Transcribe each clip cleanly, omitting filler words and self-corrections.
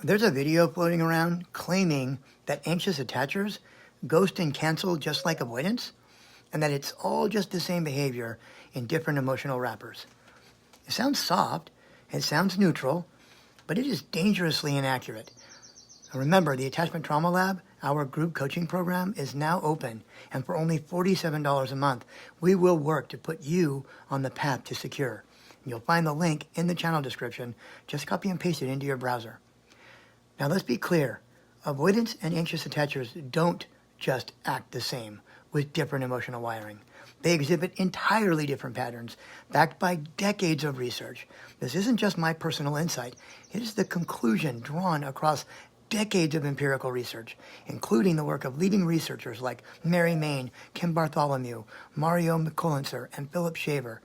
There's a video floating around claiming that anxious attachers ghost and cancel just like avoidance, and that it's all just the same behavior in different emotional wrappers. It sounds soft, it sounds neutral, but it is dangerously inaccurate. Remember, the Attachment Trauma Lab, our group coaching program, is now open, and for only $47 a month, we will work to put you on the path to secure. You'll find the link in the channel description. Just copy and paste it into your browser. Now let's be clear. Avoidance and anxious attachers don't just act the same with different emotional wiring. They exhibit entirely different patterns backed by decades of research. This isn't just my personal insight. It is the conclusion drawn across decades of empirical research, including the work of leading researchers like Mary Main, Kim Bartholomew, Mario Mikulintzer, and Philip Shaver.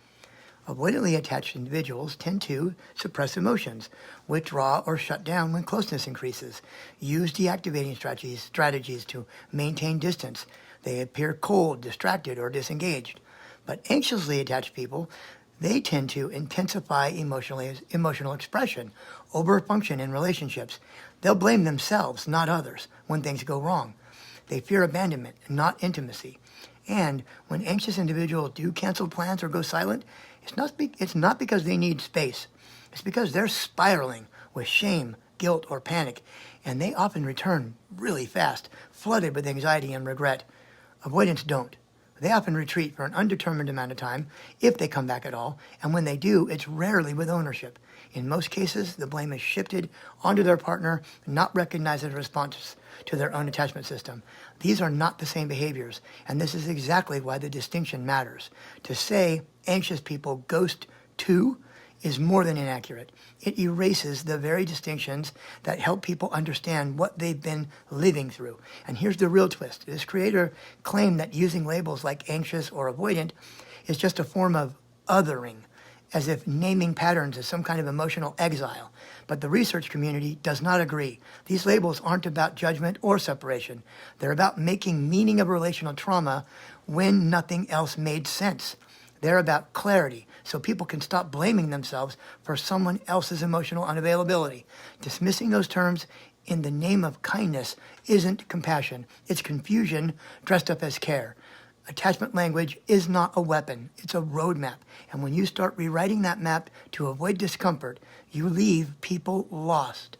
Avoidantly attached individuals tend to suppress emotions, withdraw or shut down when closeness increases, use deactivating strategies to maintain distance. They appear cold, distracted, or disengaged. But anxiously attached people, they tend to intensify emotional expression, overfunction in relationships. They'll blame themselves, not others, when things go wrong. They fear abandonment, not intimacy. And when anxious individuals do cancel plans or go silent, it's not because they need space. It's because they're spiraling with shame, guilt, or panic, and they often return really fast, flooded with anxiety and regret. Avoidants don't. They often retreat for an undetermined amount of time, if they come back at all, and when they do, it's rarely with ownership. In most cases, the blame is shifted onto their partner, not recognized as a response to their own attachment system. These are not the same behaviors, and this is exactly why the distinction matters. To say anxious people ghost too is more than inaccurate. It erases the very distinctions that help people understand what they've been living through. And here's the real twist. This creator claimed that using labels like anxious or avoidant is just a form of othering, as if naming patterns is some kind of emotional exile. But the research community does not agree. These labels aren't about judgment or separation. They're about making meaning of relational trauma when nothing else made sense. They're about clarity, so people can stop blaming themselves for someone else's emotional unavailability. Dismissing those terms in the name of kindness isn't compassion. It's confusion dressed up as care. Attachment language is not a weapon. It's a roadmap. And when you start rewriting that map to avoid discomfort, you leave people lost.